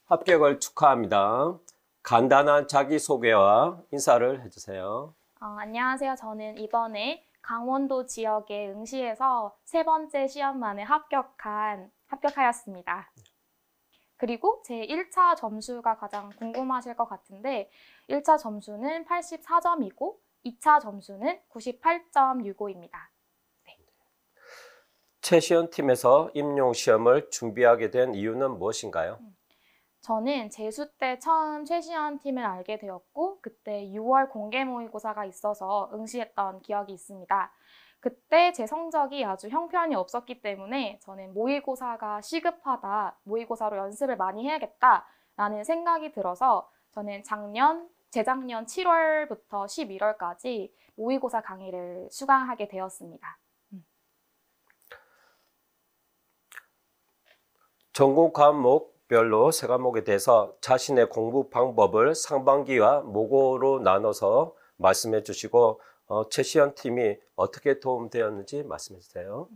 합격을 축하합니다. 간단한 자기소개와 인사를 해주세요. 안녕하세요. 저는 이번에 강원도 지역의 응시에서 세 번째 시험 만에 합격하였습니다. 그리고 제 1차 점수가 가장 궁금하실 것 같은데 1차 점수는 84점이고 2차 점수는 98.65입니다. 최시연팀에서 임용시험을 준비하게 된 이유는 무엇인가요? 저는 재수 때 처음 최시연 팀을 알게 되었고 그때 6월 공개 모의고사가 있어서 응시했던 기억이 있습니다. 그때 제 성적이 아주 형편이 없었기 때문에 저는 모의고사가 시급하다, 모의고사로 연습을 많이 해야겠다라는 생각이 들어서 저는 재작년 7월부터 11월까지 모의고사 강의를 수강하게 되었습니다. 전공 과목별로 세 과목에 대해서 자신의 공부 방법을 상반기와 모고로 나눠서 말씀해 주시고 최시연 팀이 어떻게 도움되었는지 말씀해 주세요.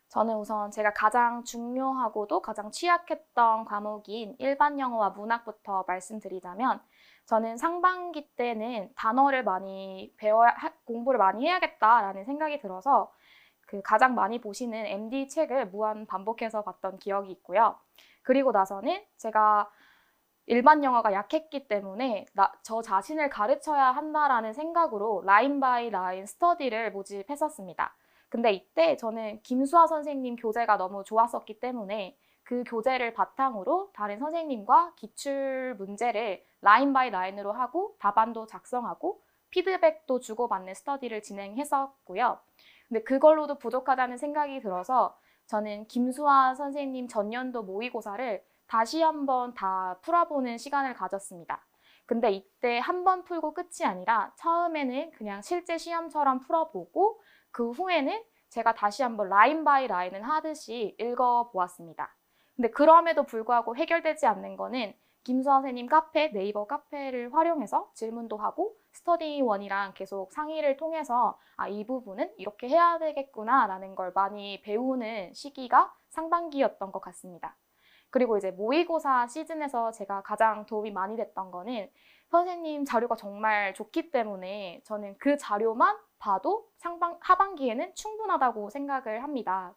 저는 우선 제가 가장 중요하고도 가장 취약했던 과목인 일반 영어와 문학부터 말씀드리자면 저는 상반기 때는 단어를 많이 공부를 많이 해야겠다라는 생각이 들어서 가장 많이 보시는 MD 책을 무한 반복해서 봤던 기억이 있고요. 그리고 나서는 제가 일반 영어가 약했기 때문에 저 자신을 가르쳐야 한다라는 생각으로 라인 바이 라인 스터디를 모집했었습니다. 근데 이때 저는 김수아 선생님 교재가 너무 좋았었기 때문에 그 교재를 바탕으로 다른 선생님과 기출 문제를 라인 바이 라인으로 하고 답안도 작성하고 피드백도 주고받는 스터디를 진행했었고요. 근데 그걸로도 부족하다는 생각이 들어서 저는 김수아 선생님 전년도 모의고사를 다시 한번 다 풀어보는 시간을 가졌습니다. 근데 이때 한 번 풀고 끝이 아니라 처음에는 그냥 실제 시험처럼 풀어보고 그 후에는 제가 다시 한번 라인 바이 라인을 하듯이 읽어보았습니다. 근데 그럼에도 불구하고 해결되지 않는 거는 김수아 선생님 네이버 카페를 활용해서 질문도 하고 스터디원이랑 계속 상의를 통해서 이 부분은 이렇게 해야 되겠구나 라는 걸 많이 배우는 시기가 상반기였던 것 같습니다. 그리고 이제 모의고사 시즌에서 제가 가장 도움이 많이 됐던 거는 선생님 자료가 정말 좋기 때문에 저는 그 자료만 봐도 하반기에는 충분하다고 생각을 합니다.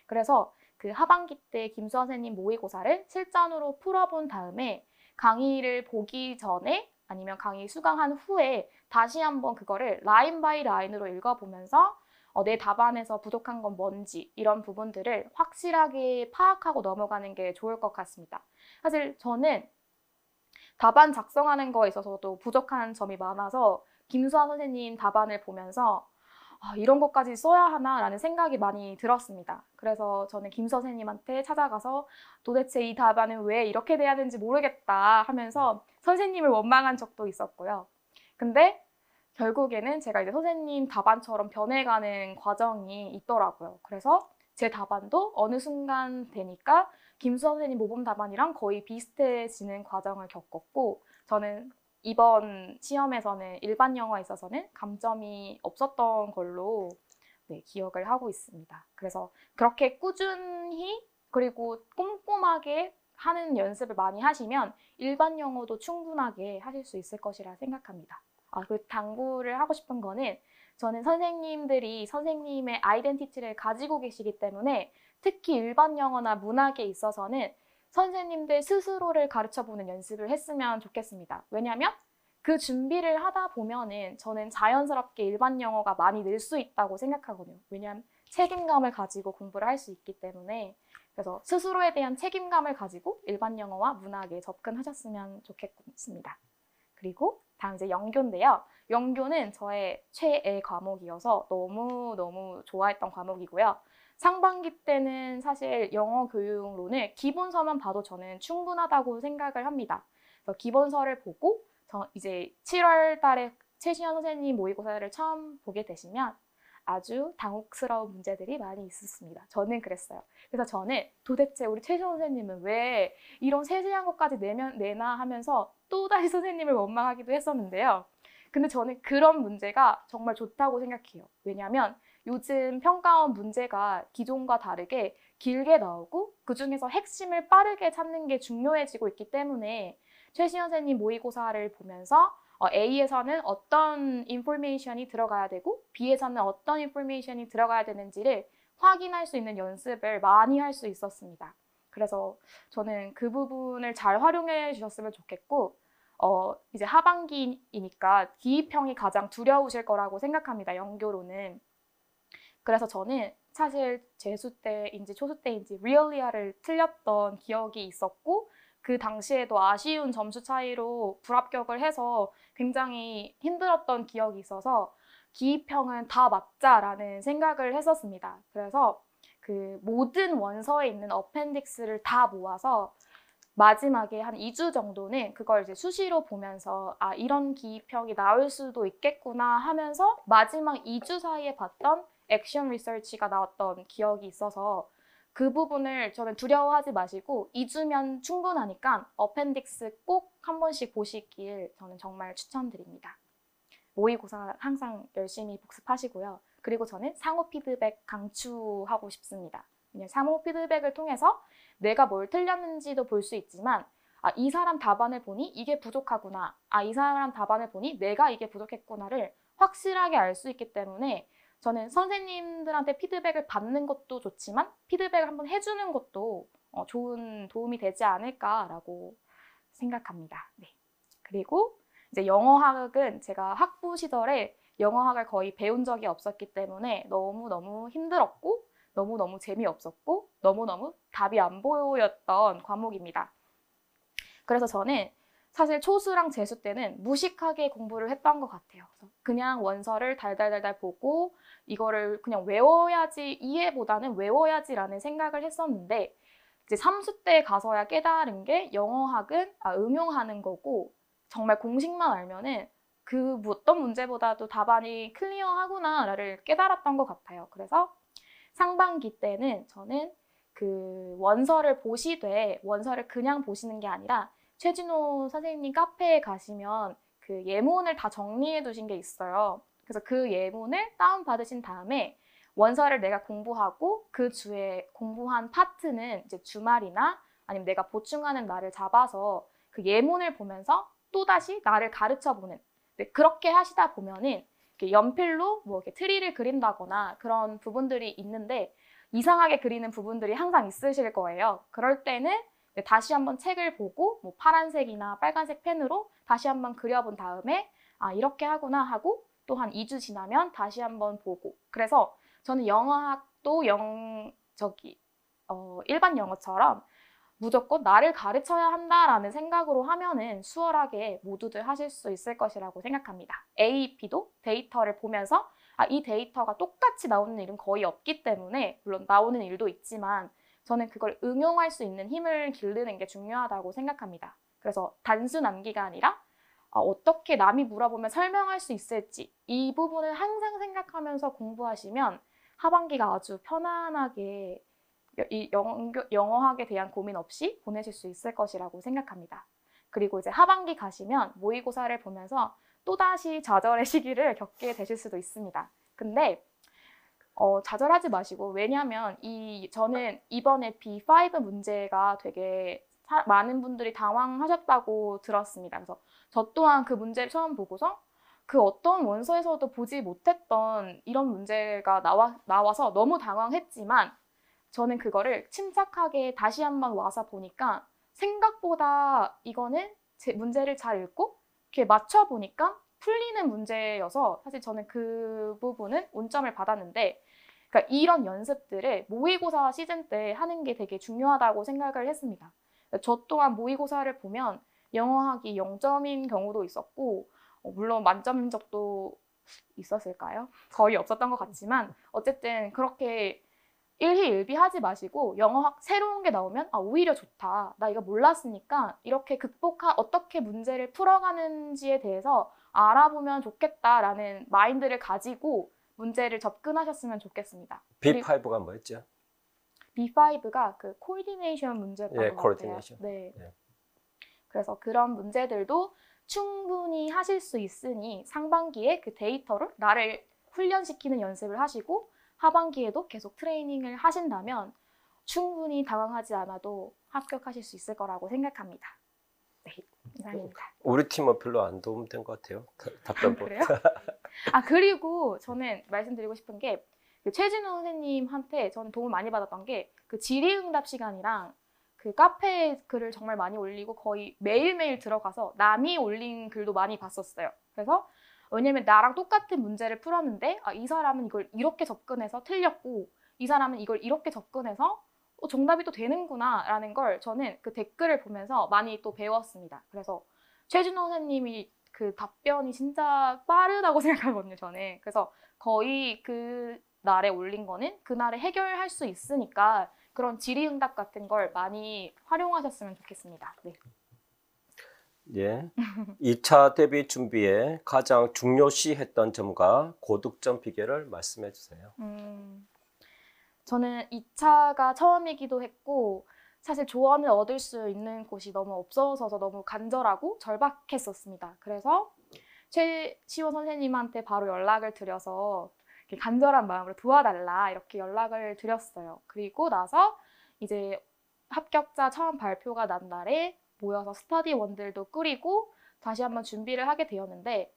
그래서 그 하반기 때 김수아 선생님 모의고사를 실전으로 풀어본 다음에 강의를 보기 전에 아니면 강의 수강한 후에 다시 한번 그거를 라인 바이 라인으로 읽어보면서 내 답안에서 부족한 건 뭔지 이런 부분들을 확실하게 파악하고 넘어가는 게 좋을 것 같습니다. 사실 저는 답안 작성하는 거에 있어서도 부족한 점이 많아서 김수아 선생님 답안을 보면서 이런 것까지 써야 하나 라는 생각이 많이 들었습니다. 그래서 저는 김 선생님한테 찾아가서 도대체 이 답안은 왜 이렇게 돼야 되는지 모르겠다 하면서 선생님을 원망한 적도 있었고요. 근데 결국에는 제가 이제 선생님 답안처럼 변해가는 과정이 있더라고요. 그래서 제 답안도 어느 순간 되니까 김수 선생님 모범 답안이랑 거의 비슷해지는 과정을 겪었고 저는 이번 시험에서는 일반 영어에 있어서는 감점이 없었던 걸로 기억을 하고 있습니다. 그래서 그렇게 꾸준히 그리고 꼼꼼하게 하는 연습을 많이 하시면 일반 영어도 충분하게 하실 수 있을 것이라 생각합니다. 그리고 당부를 하고 싶은 거는 저는 선생님들이 선생님의 아이덴티티를 가지고 계시기 때문에 특히 일반 영어나 문학에 있어서는 선생님들 스스로를 가르쳐보는 연습을 했으면 좋겠습니다. 왜냐하면 그 준비를 하다 보면은 저는 자연스럽게 일반 영어가 많이 늘 수 있다고 생각하거든요. 왜냐하면 책임감을 가지고 공부를 할 수 있기 때문에 그래서 스스로에 대한 책임감을 가지고 일반 영어와 문학에 접근하셨으면 좋겠습니다. 그리고 다음 이제 영교인데요. 영교는 저의 최애 과목이어서 너무너무 좋아했던 과목이고요. 상반기 때는 사실 영어 교육론을 기본서만 봐도 저는 충분하다고 생각을 합니다. 그래서 기본서를 보고 이제 7월 달에 최시연 선생님 모의고사를 처음 보게 되시면 아주 당혹스러운 문제들이 많이 있었습니다. 저는 그랬어요. 그래서 저는 도대체 우리 최시연 선생님은 왜 이런 세세한 것까지 내나 하면서 또다시 선생님을 원망하기도 했었는데요. 근데 저는 그런 문제가 정말 좋다고 생각해요. 왜냐하면 요즘 평가원 문제가 기존과 다르게 길게 나오고 그중에서 핵심을 빠르게 찾는 게 중요해지고 있기 때문에 최시연 선생님 모의고사를 보면서 A에서는 어떤 인포메이션이 들어가야 되고 B에서는 어떤 인포메이션이 들어가야 되는지를 확인할 수 있는 연습을 많이 할 수 있었습니다. 그래서 저는 그 부분을 잘 활용해 주셨으면 좋겠고 이제 하반기이니까 기입형이 가장 두려우실 거라고 생각합니다. 영교로는. 그래서 저는 사실 재수 때인지 초수 때인지 리얼리아를 틀렸던 기억이 있었고 그 당시에도 아쉬운 점수 차이로 불합격을 해서 굉장히 힘들었던 기억이 있어서 기입형은 다 맞자라는 생각을 했었습니다. 그래서 그 모든 원서에 있는 어펜딕스를 다 모아서 마지막에 한 2주 정도는 그걸 이제 수시로 보면서 아, 이런 기입형이 나올 수도 있겠구나 하면서 마지막 2주 사이에 봤던 액션 리서치가 나왔던 기억이 있어서 그 부분을 저는 두려워하지 마시고 2주면 충분하니까 어펜딕스 꼭 한 번씩 보시길 저는 정말 추천드립니다. 모의고사 항상 열심히 복습하시고요. 그리고 저는 상호 피드백 강추하고 싶습니다. 왜냐하면 상호 피드백을 통해서 내가 뭘 틀렸는지도 볼 수 있지만 아, 이 사람 답안을 보니 이게 부족하구나. 아, 이 사람 답안을 보니 내가 이게 부족했구나를 확실하게 알 수 있기 때문에 저는 선생님들한테 피드백을 받는 것도 좋지만 피드백을 한번 해주는 것도 좋은 도움이 되지 않을까라고 생각합니다. 네. 그리고 이제 영어학은 제가 학부 시절에 영어학을 거의 배운 적이 없었기 때문에 너무너무 힘들었고 너무너무 재미없었고 너무너무 답이 안 보였던 과목입니다. 그래서 저는 사실 초수랑 재수 때는 무식하게 공부를 했던 것 같아요. 그냥 원서를 달달달달 보고 이거를 그냥 외워야지, 이해보다는 외워야지라는 생각을 했었는데 이제 3수 때 가서야 깨달은 게 영어학은 응용하는 거고 정말 공식만 알면은 그 어떤 문제보다도 답안이 클리어하구나를 깨달았던 것 같아요. 그래서 상반기 때는 저는 그 원서를 보시되 원서를 그냥 보시는 게 아니라 최진호 선생님 카페에 가시면 그 예문을 다 정리해 두신 게 있어요. 그래서 그 예문을 다운받으신 다음에 원서를 내가 공부하고 그 주에 공부한 파트는 이제 주말이나 아니면 내가 보충하는 날을 잡아서 그 예문을 보면서 또다시 나를 가르쳐 보는. 그렇게 하시다 보면은 연필로 뭐 이렇게 트리를 그린다거나 그런 부분들이 있는데 이상하게 그리는 부분들이 항상 있으실 거예요. 그럴 때는 다시 한번 책을 보고 뭐 파란색이나 빨간색 펜으로 다시 한번 그려본 다음에 아, 이렇게 하구나 하고 또 한 2주 지나면 다시 한번 보고. 그래서 저는 영어학도 일반 영어처럼 무조건 나를 가르쳐야 한다라는 생각으로 하면은 수월하게 모두들 하실 수 있을 것이라고 생각합니다. AEP도 데이터를 보면서 아, 이 데이터가 똑같이 나오는 일은 거의 없기 때문에 물론 나오는 일도 있지만 저는 그걸 응용할 수 있는 힘을 기르는 게 중요하다고 생각합니다. 그래서 단순 암기가 아니라 어떻게 남이 물어보면 설명할 수 있을지 이 부분을 항상 생각하면서 공부하시면 하반기가 아주 편안하게 이 영어학에 대한 고민 없이 보내실 수 있을 것이라고 생각합니다. 그리고 이제 하반기 가시면 모의고사를 보면서 또다시 좌절의 시기를 겪게 되실 수도 있습니다. 근데 좌절하지 마시고 왜냐하면 저는 이번에 B5 문제가 되게 많은 분들이 당황하셨다고 들었습니다. 그래서 저 또한 그 문제를 처음 보고서 그 어떤 원서에서도 보지 못했던 이런 문제가 나와서 너무 당황했지만 저는 그거를 침착하게 다시 한번 와서 보니까 생각보다 이거는 제 문제를 잘 읽고 이렇게 맞춰보니까 풀리는 문제여서 사실 저는 그 부분은 온점을 받았는데 그러니까 이런 연습들을 모의고사 시즌 때 하는 게 되게 중요하다고 생각을 했습니다. 저 또한 모의고사를 보면 영어학이 0점인 경우도 있었고 물론 만점인 적도 있었을까요? 거의 없었던 것 같지만 어쨌든 그렇게 일희일비하지 마시고 영어학 새로운 게 나오면 오히려 좋다. 나 이거 몰랐으니까 이렇게 어떻게 문제를 풀어가는지에 대해서 알아보면 좋겠다라는 마인드를 가지고 문제를 접근하셨으면 좋겠습니다. B5가 뭐였죠? B5가 그 코디네이션 문제였던 것 같아요. 코디네이션. 네. 네. 그래서 그런 문제들도 충분히 하실 수 있으니 상반기에 그 데이터로 나를 훈련시키는 연습을 하시고 하반기에도 계속 트레이닝을 하신다면 충분히 당황하지 않아도 합격하실 수 있을 거라고 생각합니다. 네, 이상입니다. 우리 팀은 별로 안 도움된 것 같아요. 답변보. 그래요? 그리고 저는 말씀드리고 싶은 게 그 최진우 선생님한테 저는 도움을 많이 받았던 게 그 질의응답 시간이랑 그 카페에 글을 정말 많이 올리고 거의 매일매일 들어가서 남이 올린 글도 많이 봤었어요. 그래서 왜냐면 나랑 똑같은 문제를 풀었는데 이 사람은 이걸 이렇게 접근해서 틀렸고 이 사람은 이걸 이렇게 접근해서 정답이 또 되는구나 라는 걸 저는 그 댓글을 보면서 많이 또 배웠습니다. 그래서 최진호 선생님이 그 답변이 진짜 빠르다고 생각하거든요, 저는. 그래서 거의 그 날에 올린 거는 그날에 해결할 수 있으니까 그런 질의응답 같은 걸 많이 활용하셨으면 좋겠습니다. 네. 예. 2차 대비 준비에 가장 중요시했던 점과 고득점 비결을 말씀해 주세요. 저는 2차가 처음이기도 했고 사실 조언을 얻을 수 있는 곳이 너무 없어서 너무 간절하고 절박했었습니다. 그래서 최시원 선생님한테 바로 연락을 드려서 간절한 마음으로 도와달라 이렇게 연락을 드렸어요. 그리고 나서 이제 합격자 처음 발표가 난 날에 모여서 스터디원들도 꾸리고 다시 한번 준비를 하게 되었는데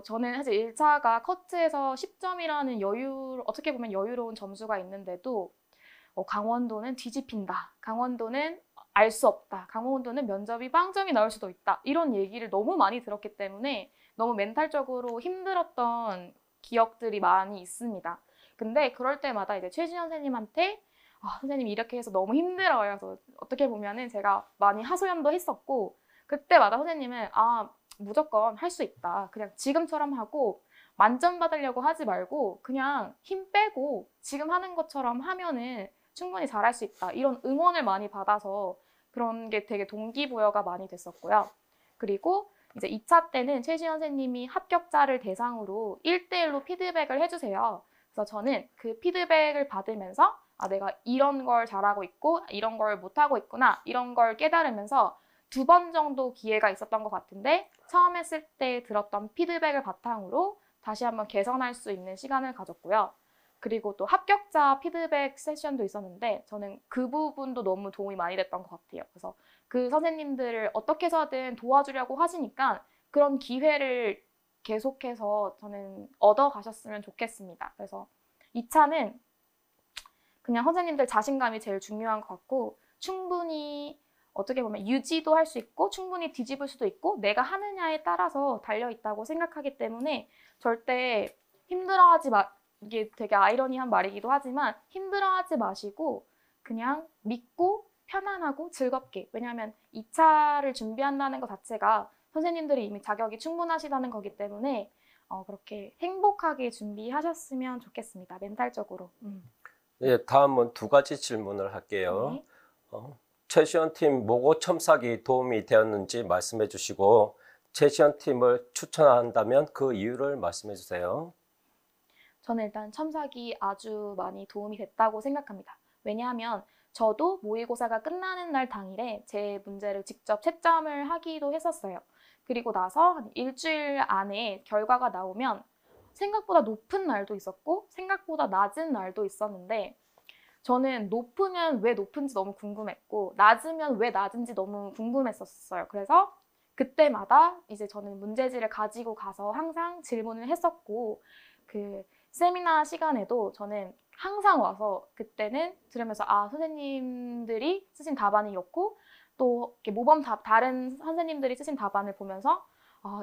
저는 사실 1차가 커트에서 10점이라는 어떻게 보면 여유로운 점수가 있는데도 강원도는 뒤집힌다. 강원도는 알 수 없다. 강원도는 면접이 빵점이 나올 수도 있다. 이런 얘기를 너무 많이 들었기 때문에 너무 멘탈적으로 힘들었던 기억들이 많이 있습니다. 근데 그럴 때마다 이제 최진현 선생님한테 선생님 이렇게 해서 너무 힘들어요. 그래서 어떻게 보면은 제가 많이 하소연도 했었고 그때마다 선생님은 무조건 할 수 있다. 그냥 지금처럼 하고 만점 받으려고 하지 말고 그냥 힘 빼고 지금 하는 것처럼 하면은 충분히 잘할 수 있다. 이런 응원을 많이 받아서 그런 게 되게 동기부여가 많이 됐었고요. 그리고 이제 2차 때는 최시현 선생님이 합격자를 대상으로 1대1로 피드백을 해주세요. 그래서 저는 그 피드백을 받으면서 내가 이런 걸 잘하고 있고 이런 걸 못하고 있구나 이런 걸 깨달으면서 2번 정도 기회가 있었던 것 같은데 처음 했을 때 들었던 피드백을 바탕으로 다시 한번 개선할 수 있는 시간을 가졌고요. 그리고 또 합격자 피드백 세션도 있었는데 저는 그 부분도 너무 도움이 많이 됐던 것 같아요. 그래서 그 선생님들을 어떻게 해서든 도와주려고 하시니까 그런 기회를 계속해서 저는 얻어가셨으면 좋겠습니다. 그래서 2차는 그냥 선생님들 자신감이 제일 중요한 것 같고 충분히 어떻게 보면 유지도 할 수 있고 충분히 뒤집을 수도 있고 내가 하느냐에 따라서 달려있다고 생각하기 때문에 절대 힘들어하지 이게 되게 아이러니한 말이기도 하지만 힘들어하지 마시고 그냥 믿고 편안하고 즐겁게 왜냐하면 2차를 준비한다는 것 자체가 선생님들이 이미 자격이 충분하시다는 거기 때문에 그렇게 행복하게 준비하셨으면 좋겠습니다. 멘탈적으로. 예, 다음은 2가지 질문을 할게요. 네. 최시원 팀 모고 첨삭이 도움이 되었는지 말씀해 주시고 최시원 팀을 추천한다면 그 이유를 말씀해 주세요. 저는 일단 첨삭이 아주 많이 도움이 됐다고 생각합니다. 왜냐하면 저도 모의고사가 끝나는 날 당일에 제 문제를 직접 채점을 하기도 했었어요. 그리고 나서 한 일주일 안에 결과가 나오면 생각보다 높은 날도 있었고 생각보다 낮은 날도 있었는데 저는 높으면 왜 높은지 너무 궁금했고 낮으면 왜 낮은지 너무 궁금했었어요. 그래서 그때마다 이제 저는 문제지를 가지고 가서 항상 질문을 했었고 그 세미나 시간에도 저는 항상 와서 그때는 들으면서 선생님들이 쓰신 답안이 이렇고 또 이렇게 모범 다른 선생님들이 쓰신 답안을 보면서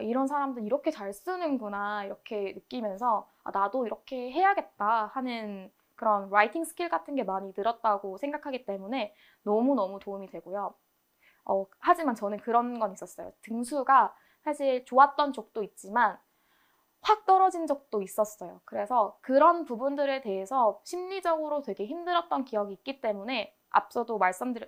이런 사람들 이렇게 잘 쓰는구나 이렇게 느끼면서 나도 이렇게 해야겠다 하는 그런 라이팅 스킬 같은 게 많이 늘었다고 생각하기 때문에 너무너무 도움이 되고요. 하지만 저는 그런 건 있었어요. 등수가 사실 좋았던 적도 있지만 확 떨어진 적도 있었어요. 그래서 그런 부분들에 대해서 심리적으로 되게 힘들었던 기억이 있기 때문에 앞서도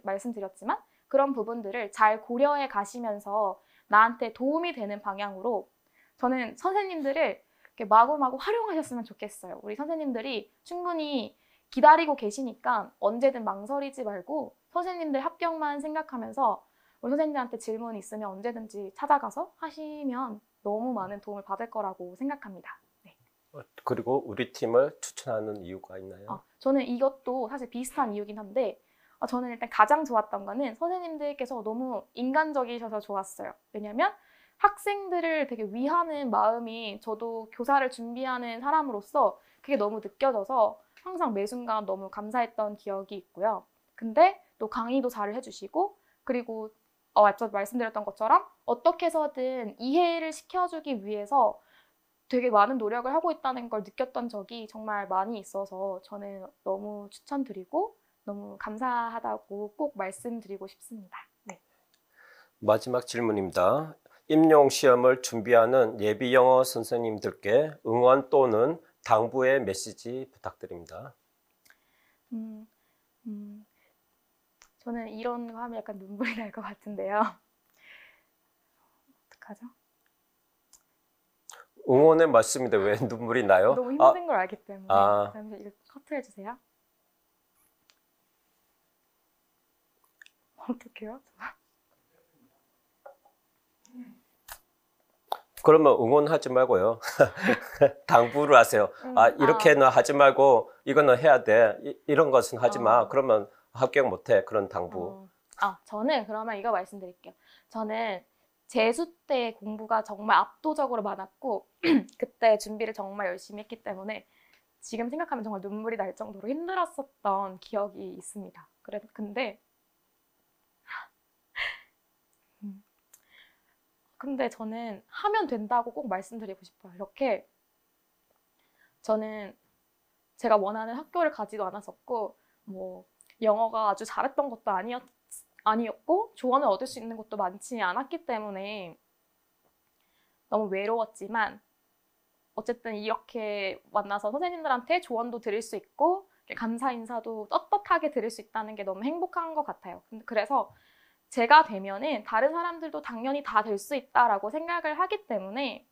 말씀드렸지만 그런 부분들을 잘 고려해 가시면서 나한테 도움이 되는 방향으로 저는 선생님들을 이렇게 마구마구 활용하셨으면 좋겠어요. 우리 선생님들이 충분히 기다리고 계시니까 언제든 망설이지 말고 선생님들 합격만 생각하면서 우리 선생님들한테 질문 있으면 언제든지 찾아가서 하시면 너무 많은 도움을 받을 거라고 생각합니다. 네. 그리고 우리 팀을 추천하는 이유가 있나요? 저는 이것도 사실 비슷한 이유긴 한데 저는 일단 가장 좋았던 거는 선생님들께서 너무 인간적이셔서 좋았어요. 왜냐면 학생들을 되게 위하는 마음이 저도 교사를 준비하는 사람으로서 그게 너무 느껴져서 항상 매 순간 너무 감사했던 기억이 있고요. 근데 또 강의도 잘 해주시고 그리고 앞서 말씀드렸던 것처럼 어떻게 해서든 이해를 시켜주기 위해서 되게 많은 노력을 하고 있다는 걸 느꼈던 적이 정말 많이 있어서 저는 너무 추천드리고 너무 감사하다고 꼭 말씀드리고 싶습니다. 네. 마지막 질문입니다. 임용 시험을 준비하는 예비 영어 선생님들께 응원 또는 당부의 메시지 부탁드립니다. 저는 이런 거 하면 약간 눈물이 날 것 같은데요. 어떡하죠? 응원의 말씀인데 왜 눈물이 나요? 너무 힘든 걸 알기 때문에. 잠시 이거 커트해 주세요. 어떡해요? 그러면 응원하지 말고요. 당부를 하세요. 이렇게는 하지 말고 이거는 해야 돼. 이런 것은 하지 마. 그러면 합격 못해. 그런 당부. 저는 그러면 이거 말씀드릴게요. 저는 재수 때 공부가 정말 압도적으로 많았고 그때 준비를 정말 열심히 했기 때문에 지금 생각하면 정말 눈물이 날 정도로 힘들었었던 기억이 있습니다. 근데 저는 하면 된다고 꼭 말씀드리고 싶어요. 이렇게 저는 제가 원하는 학교를 가지도 않았었고 뭐 영어가 아주 잘했던 것도 아니었고 조언을 얻을 수 있는 것도 많지 않았기 때문에 너무 외로웠지만 어쨌든 이렇게 만나서 선생님들한테 조언도 드릴 수 있고 감사 인사도 떳떳하게 드릴 수 있다는 게 너무 행복한 것 같아요. 그래서 제가 되면은 다른 사람들도 당연히 다 될 수 있다라고 생각을 하기 때문에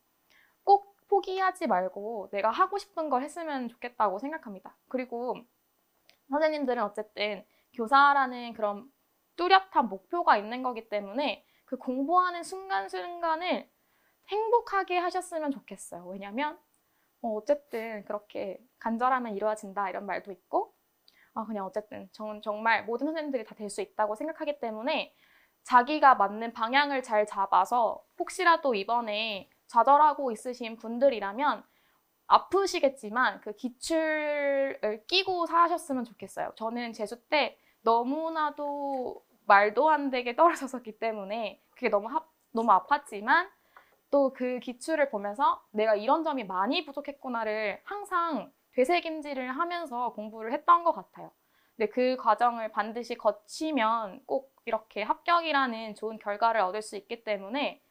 꼭 포기하지 말고 내가 하고 싶은 걸 했으면 좋겠다고 생각합니다. 그리고 선생님들은 어쨌든 교사라는 그런 뚜렷한 목표가 있는 거기 때문에 그 공부하는 순간순간을 행복하게 하셨으면 좋겠어요. 왜냐면 어쨌든 그렇게 간절하면 이루어진다 이런 말도 있고 그냥 어쨌든 저는 정말 모든 선생님들이 다 될 수 있다고 생각하기 때문에 자기가 맞는 방향을 잘 잡아서 혹시라도 이번에 좌절하고 있으신 분들이라면 아프시겠지만 그 기출을 끼고 사셨으면 좋겠어요. 저는 재수 때 너무나도 말도 안 되게 떨어졌었기 때문에 그게 너무 아팠지만 또 그 기출을 보면서 내가 이런 점이 많이 부족했구나를 항상 되새김질을 하면서 공부를 했던 것 같아요. 근데 그 과정을 반드시 거치면 꼭 이렇게 합격이라는 좋은 결과를 얻을 수 있기 때문에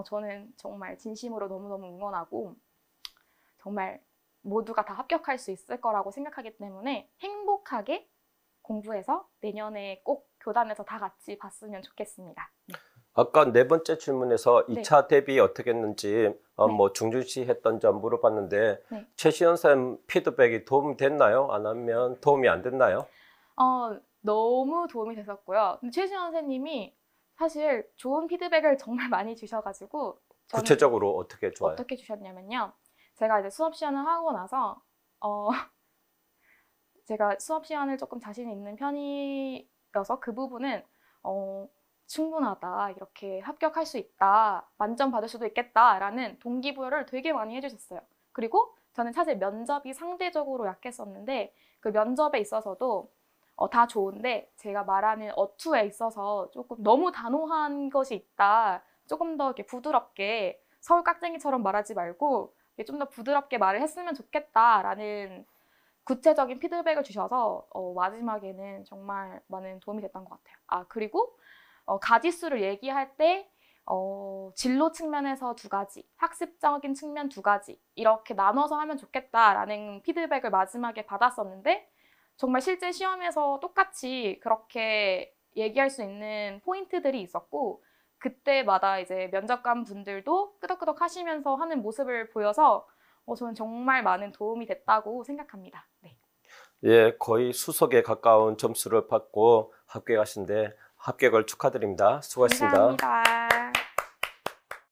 저는 정말 진심으로 너무너무 응원하고 정말 모두가 다 합격할 수 있을 거라고 생각하기 때문에 행복하게 공부해서 내년에 꼭 교단에서 다 같이 봤으면 좋겠습니다. 네. 아까 네 번째 질문에서 2차 대비 어떻게 했는지 뭐 중중시했던 점 물어봤는데 최시연 쌤 피드백이 도움 됐나요? 안 하면 도움이 안 됐나요? 너무 도움이 됐었고요. 근데 최시연 선생님이 사실 좋은 피드백을 정말 많이 주셔가지고 구체적으로 어떻게 좋아요? 어떻게 주셨냐면요. 제가 이제 수업 시연을 하고 나서 제가 수업 시연을 조금 자신 있는 편이어서 그 부분은 충분하다, 이렇게 합격할 수 있다, 만점 받을 수도 있겠다라는 동기부여를 되게 많이 해주셨어요. 그리고 저는 사실 면접이 상대적으로 약했었는데 그 면접에 있어서도 다 좋은데 제가 말하는 어투에 있어서 조금 너무 단호한 것이 있다, 조금 더 이렇게 부드럽게 서울 깍쟁이처럼 말하지 말고 좀 더 부드럽게 말을 했으면 좋겠다라는 구체적인 피드백을 주셔서 마지막에는 정말 많은 도움이 됐던 것 같아요. 그리고 가지수를 얘기할 때 진로 측면에서 2가지, 학습적인 측면 2가지 이렇게 나눠서 하면 좋겠다라는 피드백을 마지막에 받았었는데 정말 실제 시험에서 똑같이 그렇게 얘기할 수 있는 포인트들이 있었고 그때마다 이제 면접관 분들도 끄덕끄덕 하시면서 하는 모습을 보여서 저는 정말 많은 도움이 됐다고 생각합니다. 네. 예, 거의 수석에 가까운 점수를 받고 합격하신데 합격을 축하드립니다. 수고하셨습니다. 감사합니다.